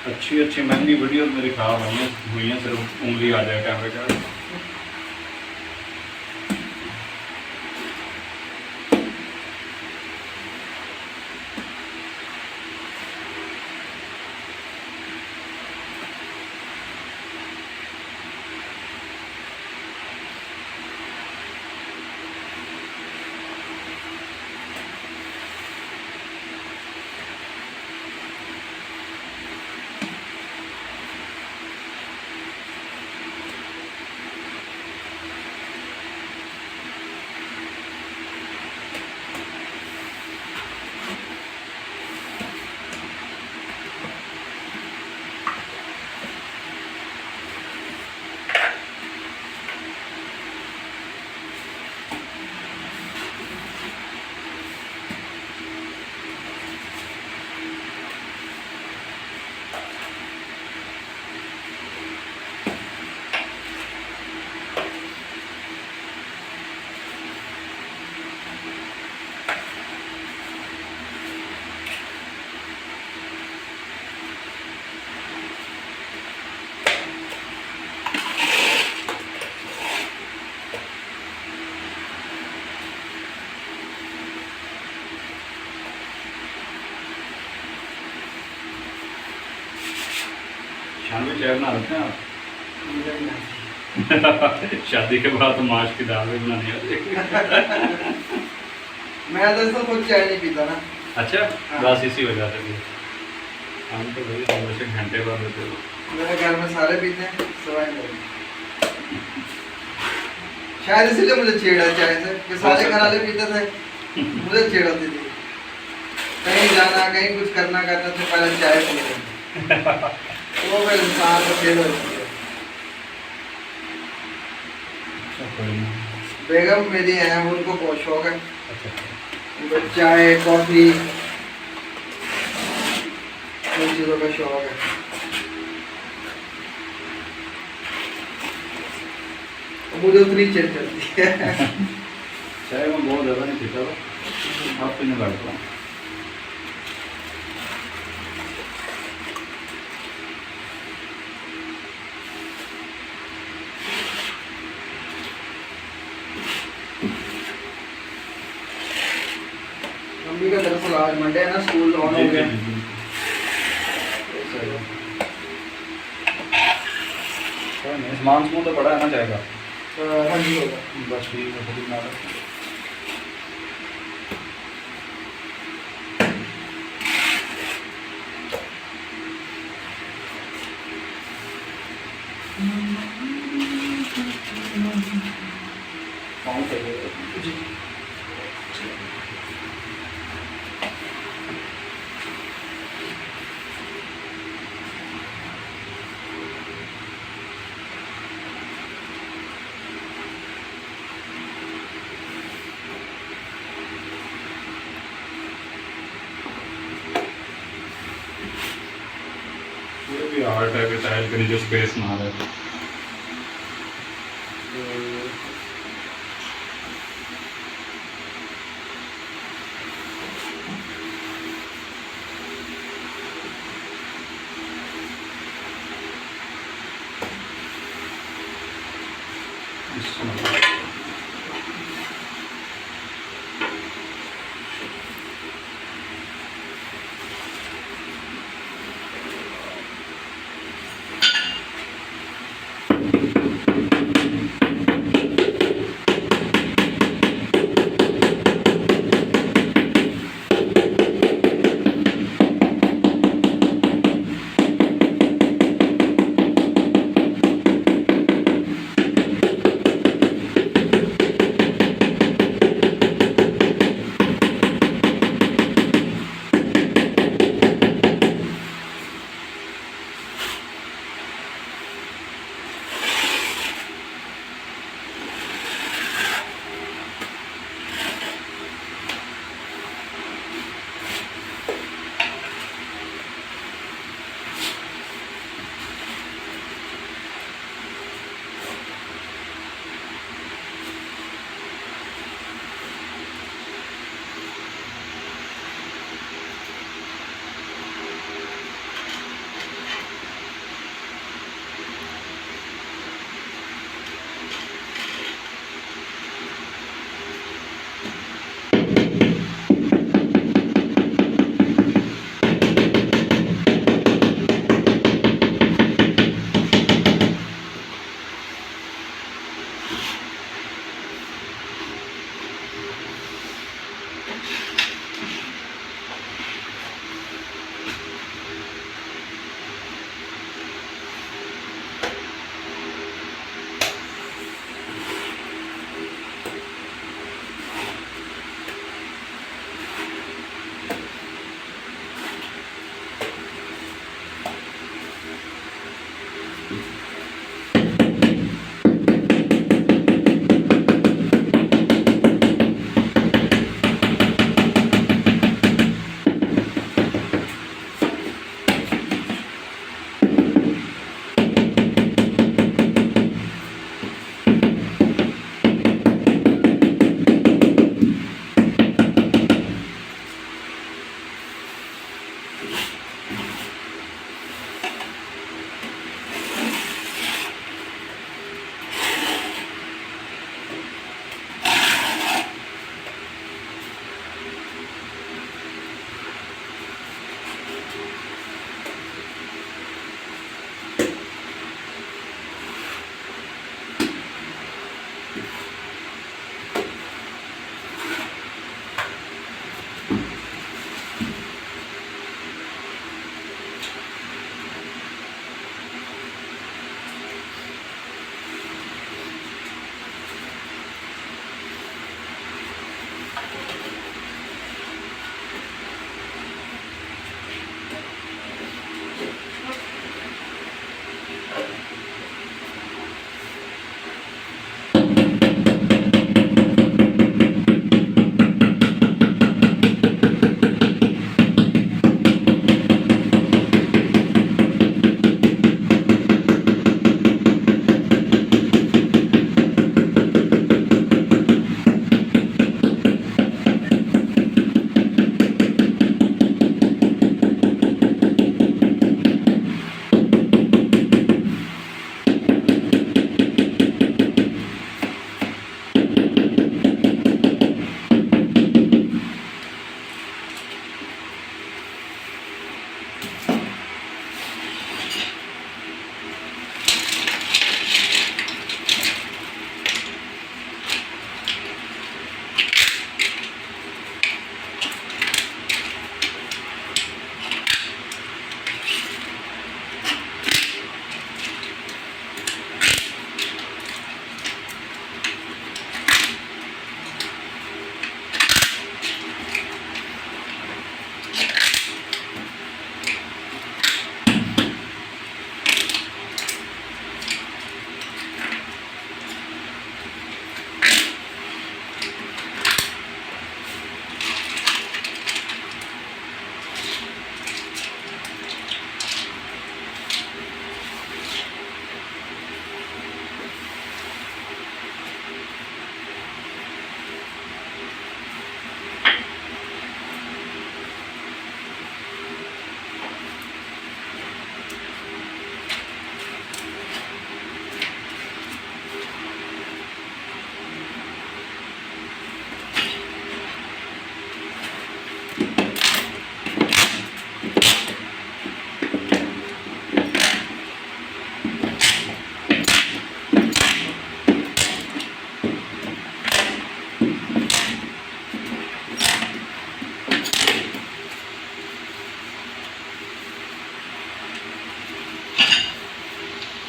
अच्छी अच्छी महंगी वीडियो मेरी खराब हुई हैं, सिर्फ उंगली आ जाए कैमरे का। शाम में चाय बना लेते हैं आप? शादी के बाद तो माश की दाल भी बनानी आती। मैं तो खुद चाय नहीं पीता ना। अच्छा, बस इसी वजह से भी हम तो भाई हमेशा घंटे बाद होते हो। मेरे घर में सारे पीते हैं, सवाई नहीं। शायद इसलिए मुझे छेड़ा चाय से कि सारे घर वाले पीते थे, मुझे छेड़ होती थी। कहीं जाना, कहीं कुछ करना से पहले चाय पीते। वो फिर इंसान को छेड़ होती है। बेगम मेरी है, उनको बहुत शौक है। उनको चाय, कॉफी, इन चीज़ों का शौक है। मुझे उतनी चिढ़ चलती है। चाय में बहुत ज़्यादा नहीं पीता था, आप पीने लगता हूँ। मम्मी का दरअसल आज मंडे है ना, स्कूल ऑन हो गया। सामान तो बड़ा है ना जाएगा। हाँ जी होगा। बस ठीक है, खुद बना लेते हैं। जी ये भी आर्ट है कि टाइल के नीचे स्पेस ना रहे।